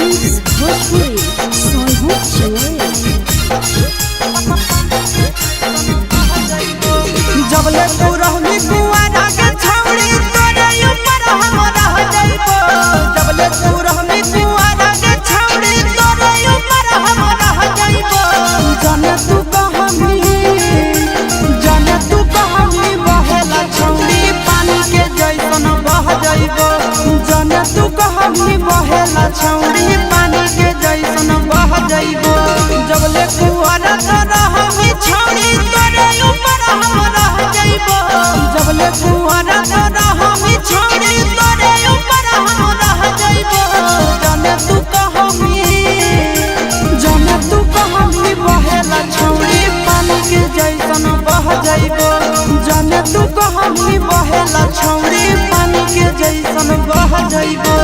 Films Bhojpuri Soulhood Joy जबले तू रहनी कुआरा के छौड़ी तोरे ऊपर हम रह जाइबो जबले तू रहनी कुआरा के छौड़ी तोरे ऊपर हम रह जाइबो जाने तू कहानी बहेला छौड़ी पानी के जैसन बह जाइबो जाने तू कहानी बहेला छौड़ी पानी के जैसन बह जाइबो जबले कुआरा तो रहनी छौड़ी तोरे ऊपर हम रह जाइबो जबले कुआरा तो रहनी छौड़ी तोरे ऊपर हम रह जाइबो जाने तू कहानी बहेला छौड़ी पानी के जैसन बह जाइबो जाने तू कहानी बहेला छौड़ी पानी के जैसन बह जाइबो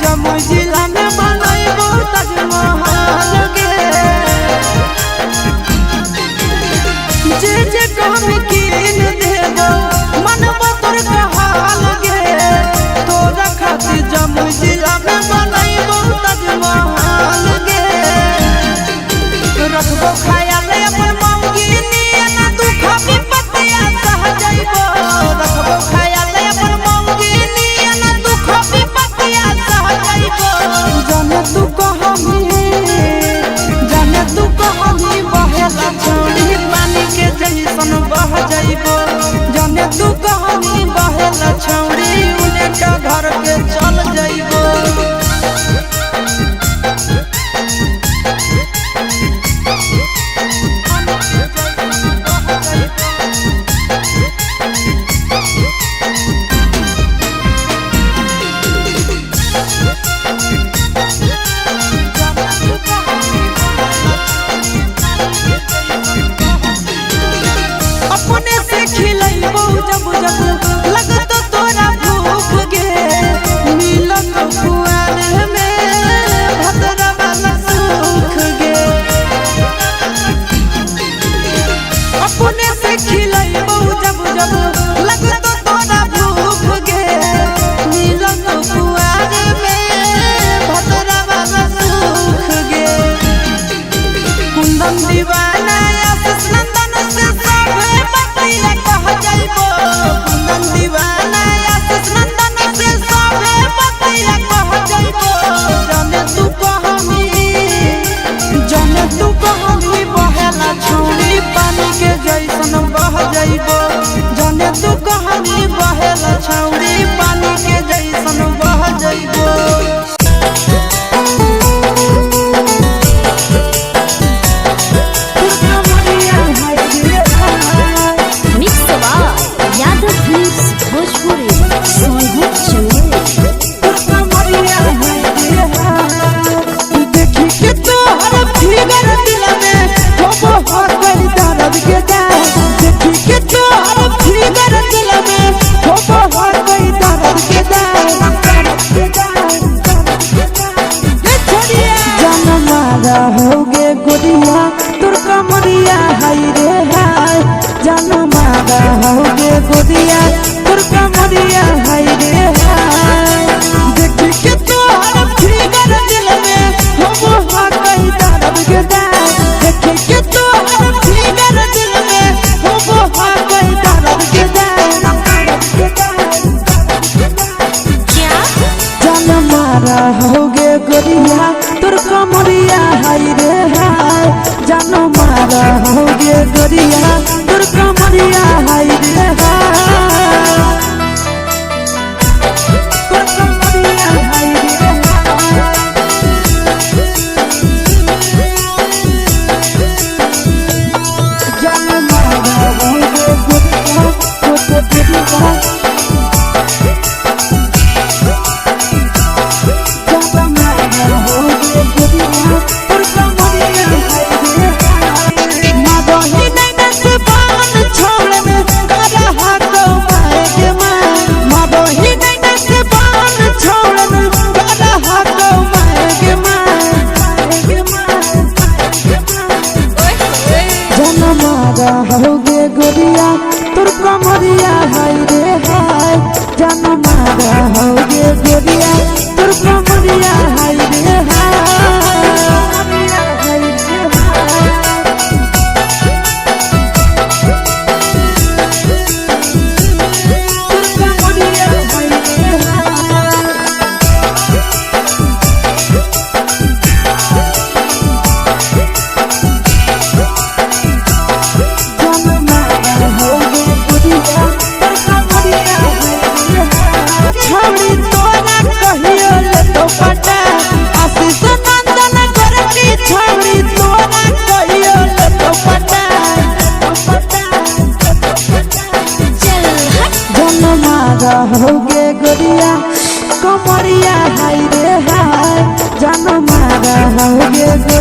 जमुई जिला में बनैबो ताजमहल गे जे कहबी कीन देबो मनबो तोर कहल गे तोरा खातिर जमुई जिला में बनैबो ताजमहल गे रखबो ख्याल अपन मौगी नियना दुख विपत्तिया सह जाइबो रखबो ख्याल अपन मौगी नियना दुख विपत्तिया सह जाइबो जाने तू कहानी बहेला छौड़ी पानी के जैसन बह जाइबो जाने तू कहानी बहेला छौड़ी उनका घर के चल जाइबो अपने से खिलैबो जब जब लगतो तोरा भूख गे मिलत कुआर में भद्रा वाला सुख गे अपने से खिलैबो जब जब लगतो तोरा भूख गे मिलत कुआर में भद्रा वाला सुख गे कुंदन दीवाना आशीष नंदन से कह जाइबो कुंदन दीवाना आशीष नंदन से सबे बतिया कह जाइबो जाने तू कहानी बहेला छौड़ी पानी के जैसन बह जाइबो जाने तू कहानी बहेला छौड़ी पानी के जैसन बह जाइबो जानो मारा होगे गोरिया तुर कमरिया हाय रे हाय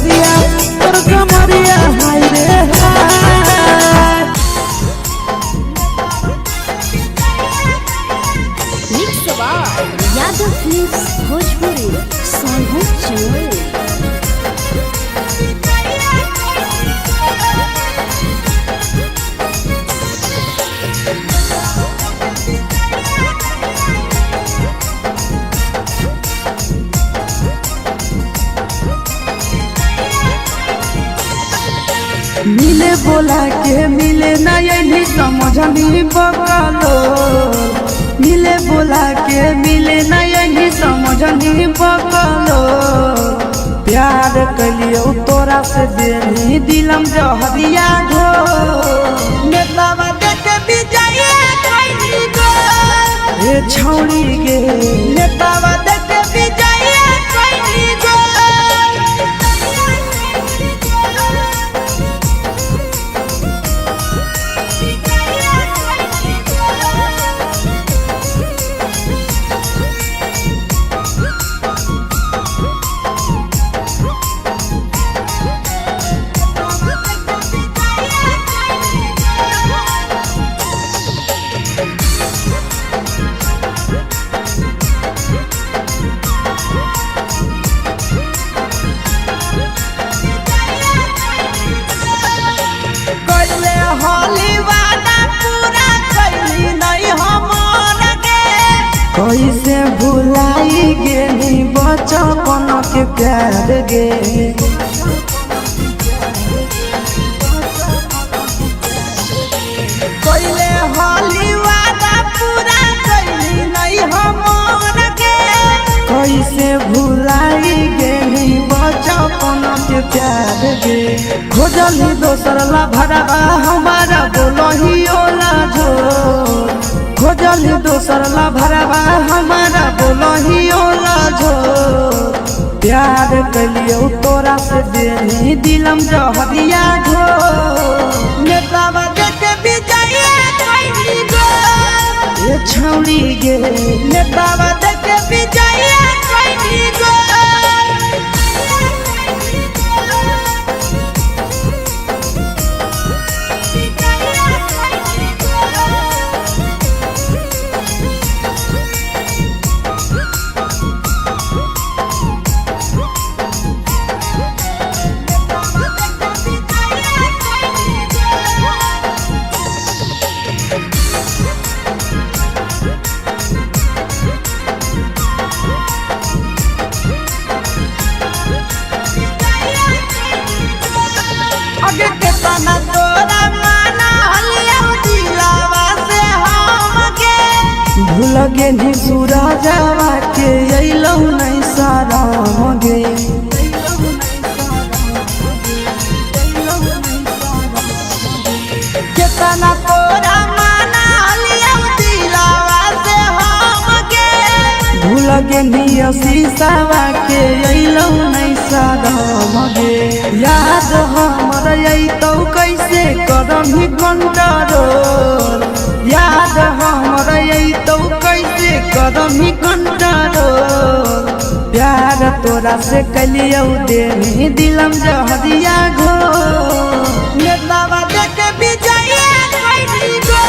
गोरिया तोर कमरिया हाय रे हाय। Mix by Yadav films Bhojpuri Sonu चौल। मिले बोला के मिले ना यही समझनी बकलो। मिले बोला के मिले ना यही समझनी बकलो। प्यार कलियो तोरा से देनी दिलम जहरिया घो। नेतावा देखे विजय कैली गो ए छौड़ी गे। नेतावा देखे विजय कैली गो। कैसे भुलाई गेली बचपन के प्यार गे। कैले होली वादा पूरा कैली नहीं हमर गे। कैसे भुलाई गेली बचपन के प्यार गे। खोजली दोसर ला भरवा हमारा बोलही ओला झो। खोजली दोसर ला भरवा हमारा बोलही ओला झो। प्यार कलियो तोरा से देनी दिलम जहरिया घो। नेतावा देखे विजय कैली गो ए छौड़ी गे। नेतावा देखे विजय कैली गो। आगे के तना तोरा माना हलियो दिलावा से हमके। भूल गेली सूरजवा के अइलौ नहीं साराम गे। केतना तोरा माना हलियो दिलावा से हमके। भूल गेली शीशावा के अइलौ नहीं साराम गे। याद हमर अइतौ कैसे करही कंट्रोल। याद हमर अइतौ कैसे करही कंट्रोल। प्यार तोरा से कलियो देनी दिलम जहरिया घो। नेतावा देखे विजय कैली गो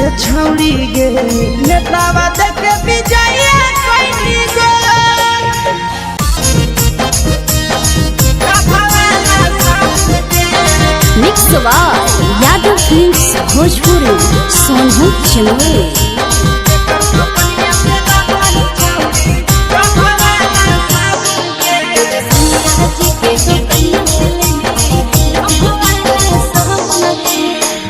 ए छौड़ी गे। नेतावा देखे विजय कैली गो। Mix by Yadav films Bhojpuri Sonu चौल।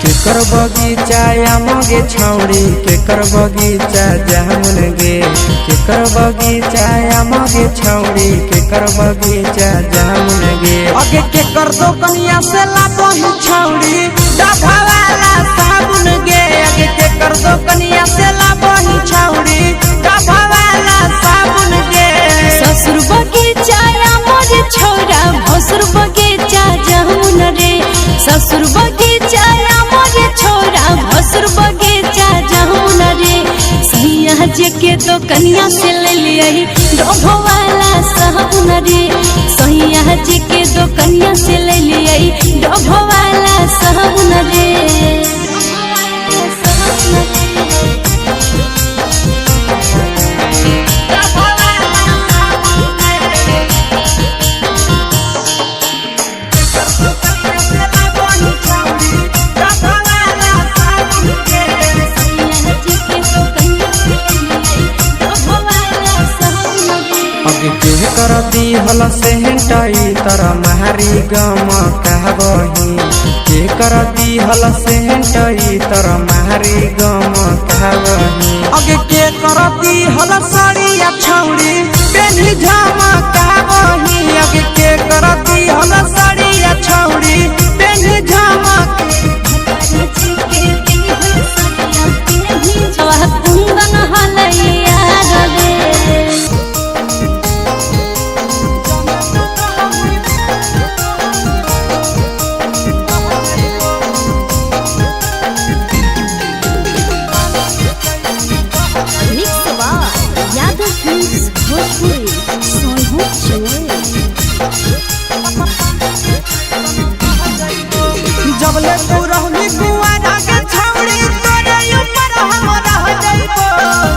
केकर बगीचा आमगे छौड़ी केकर बगीचा जामुन गे। केकर बगीचा आमगे छौड़ी केकर बगीचा जामुन गे। आगे केकर दोकनिया से लाबही छौड़ी डभावाला साबुन गे। आगे केकर दोकनिया से लाबही छौड़ी डभावाला साबुन गे। ससुर बगीचा मोर छोरा भसुर बगीचा जामुन रे। ससुर बगीचा मोर छोरा भसुर बगीचा जामुन रे। सैया जे के तो कन्या से ले लियई डोभो वाला साबुन रे सैया जे के तो कन्या से ले लियई डोभो वाला साबुन रे के करती हल से हटाई तरा मारी गम कहबही के करती हल से हटाई तरा मारी गम कहबही अगे के करती हल साड़िया छौड़ी पेनी झमा कहबही अगे के करती हल साड़िया छौड़ी पेनी झमा कुंदन हलैया रे जबले तू रहनी कुआरा के छौड़ी तोरे ऊपर हम रह जाइबो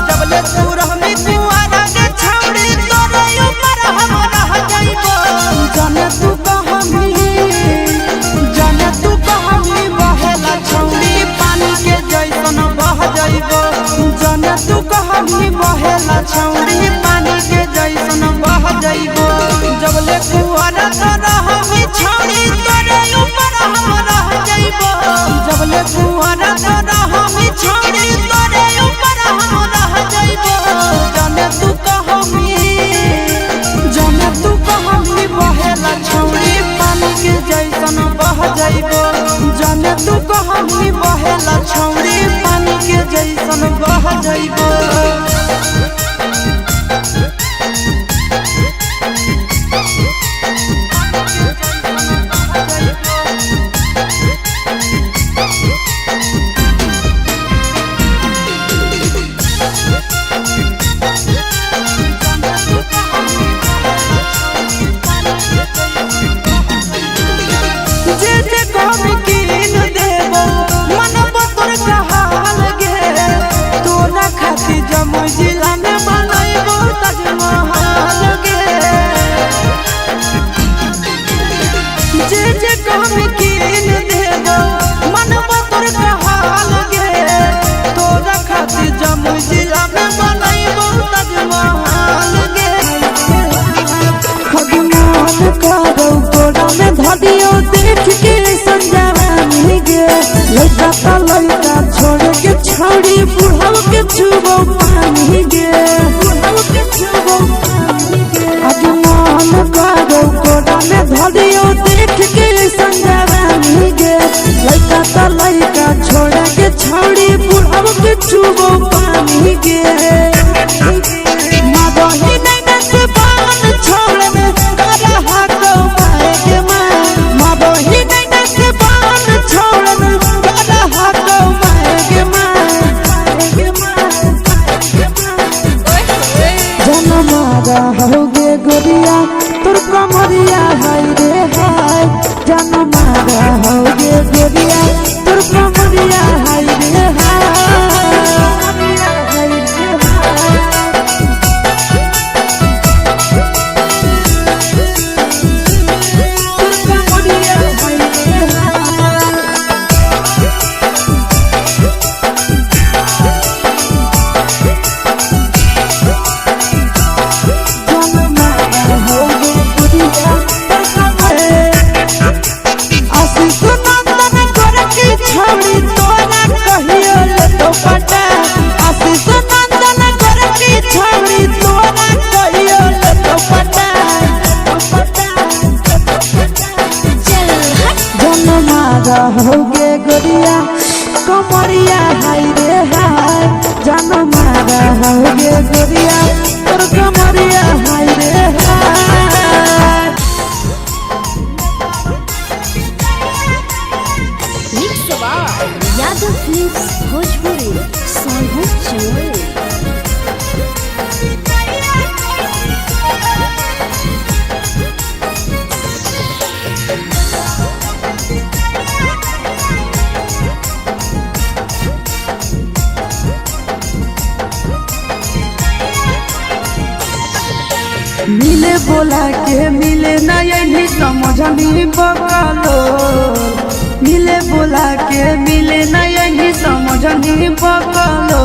जबले तू रहनी कुआरा के छौड़ी तोरे ऊपर हम रह जाइबो जाने तू कहमी बहेला छौड़ी पानी के जैसन बह जाइबो जाने तू कहमी बहेला छौड़ी पानी के जैसन बह जाइबो जबले कुआरा तो रहमी छौड़ी तोरे ऊपर हम रह जाइबो जबले कुआरा तो रहमी छौड़ी तोरे ऊपर हम रह जाइबो जाने तू कहमी बहेला छौड़ी पानी के जैसन बह जाइबो जाने तू कहमी बहेला छौड़ी पानी के जैसन बह जाइबो जमुई जिला में बनैबो ताजमहल गे जे कहमी कीन देबो मनबो तोर कहल गे तोरा खातिर जमुई जिला में बनैबो ताजमहल गे खगमान करो गोड़ा में धदियो देख के संजवानी गे लइका छोड़ के छौड़ी बुढ़ाव के छुबो पानी गे अजमान करो गोड़ा में धदियो देख के संजवानी गे लइका छोड़ के छौड़ी बुढ़ाव के छुबो पानी गे मादही नैना से बान छोड़ में करा हाको माए गे मादही नैना से बान छोड़ में करा हाको माए गे जनमारा होगे गोरिया तोर कमरिया हाय रे हाय जनमारा होगे गोरिया तोर कमरिया हाय रे होगे गोरिया कमरिया हाय रे हाय जनमारा होगे गोरिया तोर कमरिया हाय रे हाय। Mix by Yadav films Bhojpuri Sonu Chauhan. बोला के मिले ना यही समझनी बकलो मिले बोला के मिले ना यही समझनी बकलो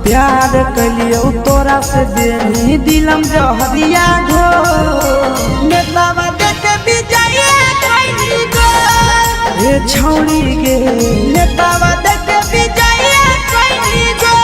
प्यार कलियो तोरा से देनी दिलम जहरिया घो नेतावा देखे बिजाए कइनी गो ए छौड़ी गे नेतावा देखे बिजाए कइनी गो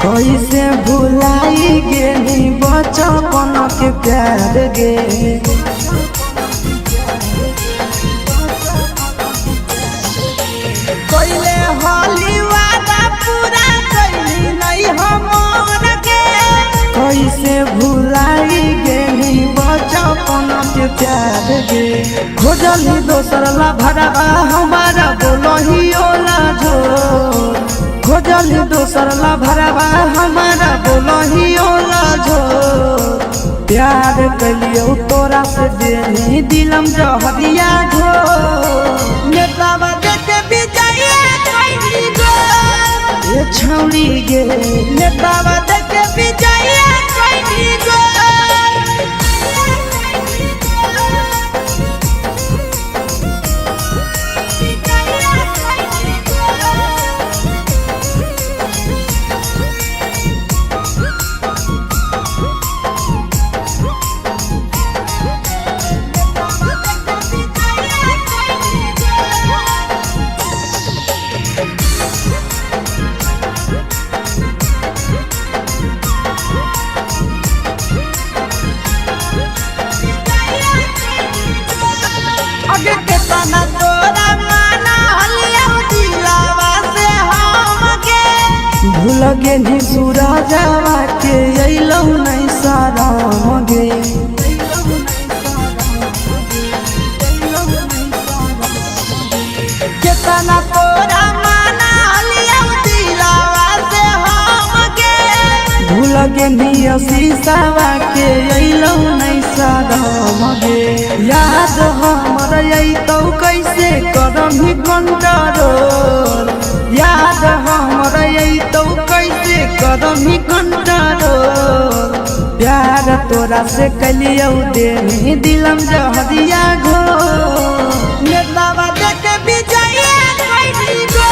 कैसे भुलाई गेली बचपन के प्यार गे कैले होली वादा पूरा कैली नहीं हमर के कैसे भुलाई गेली बचपन के प्यार गे खोजली दोसर ला भरवा हमारा बोलही ओला झोर खोजली दोसर ला भरवा हमारा बोलही ओला झो प्यार कलियो तोरा से देनी दिलम जहरिया घो नेतावा देखे बिजाए कइनी गो ए छौड़ी गे नेतावा देखे बिजाए कइनी गो भूल गेली सूरजवा के अइलौ नहीं साराम गे केतना तोरा माना लिया दिलावा से हम गे भूल गेली शीशावा के अइलौ नहीं साराम गे याद हमर अइतौ कैसे करमी कंट्रोल याद हमर अइतौ कैसे करमी कंट्रोल प्यार तोरा से कलियो देनी दिलम जहरिया घो नेतावा देखे बिजाए कइनी गो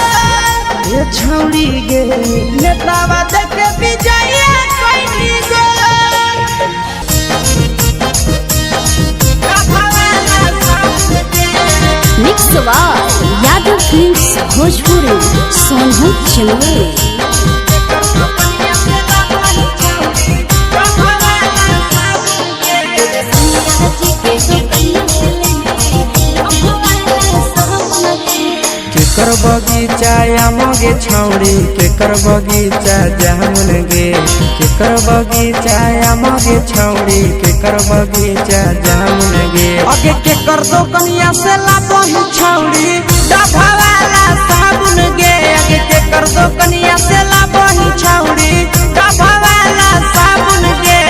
ए छौड़ी गे नेतावा देखे बिजाए कइनी गो मिक्स यादव फिल्म्स भोजपुरी सोनू चिंगवे केकर बगीचा आमगे छौड़ी केकर बगीचा जामुन गे केकर बगीचा आमगे छौड़ी केकर बगीचा जामुन गे अगे केकर दोकनिया से लाबही छौड़ी डभावाला साबुन गे अगे केकर दोकनिया से लाबही छौड़ी डभावाला साबुन गे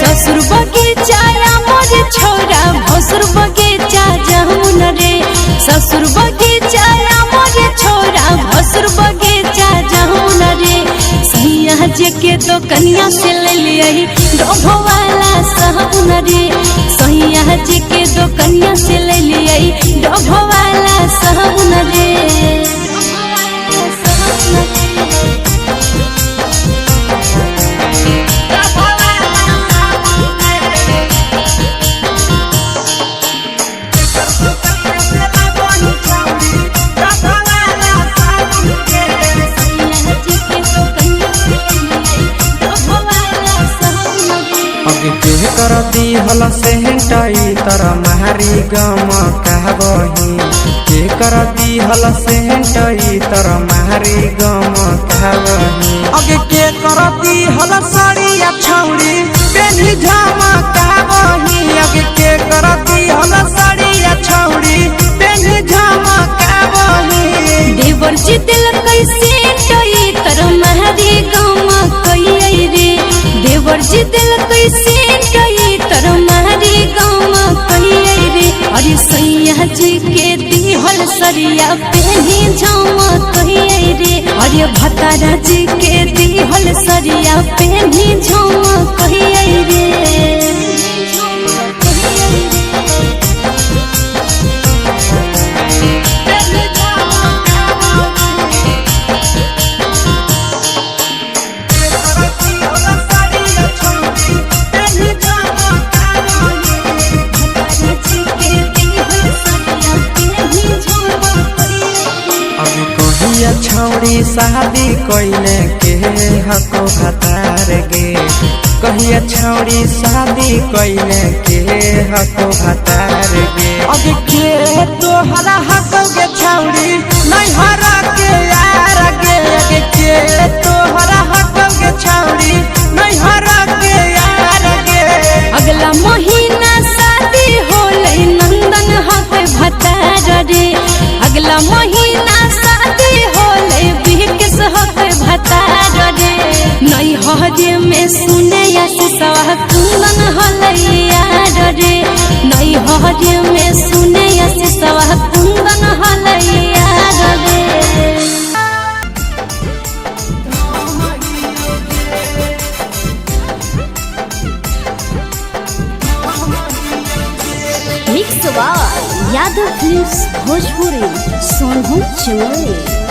ससुर बगीचा मोर छोरा भसुर बगीचा जामुन रे ससुर बगीचा मोर छोरा भसुर बगीचा जामुन रे सैया जे के दोकनिया से ले लियही डोभवाला साबुन रे सैया जे के दोकनिया से ले लियही डोभवाला साबुन रे कर दी हल से हटाई तर मारी गम कहबही के कर दिहल सेंट इतर मारी गम कावही अगे के कर दिहल साड़िया छौड़ी पेनी झमकावही अगे के कर दिहल साड़िया छौड़ी पेनी झमकावही देवर जी दिल कैसे टई तर महरी गम कई रे देवर जी दिल कैसे टई तर महरी गम कई रे अरे सैया जी के दिहल सरिया पेनी झम कई रे अरे भतारा जी के दिहल सरिया पेनी झम कई रे छौड़ी शादी कइले के हको भतार गे कहिया छौड़ी शादी कइले के हको भतार गे अब के तोहरा हको गे छौड़ी नहीं हरा के यार गे के तोहरा हको गे छौड़ी नहीं हरा के यार गे अगला महीना शादी होले नंदन हक भतार रे अगला महीना शादी होले बिहकिस हक भतार रे नई हजे में सुने सवा कुंदन हले यार रे नई हजे में सुने सवा कुंदन हले यार रे mix by Yadav films Bhojpuri Sonu Chamoli.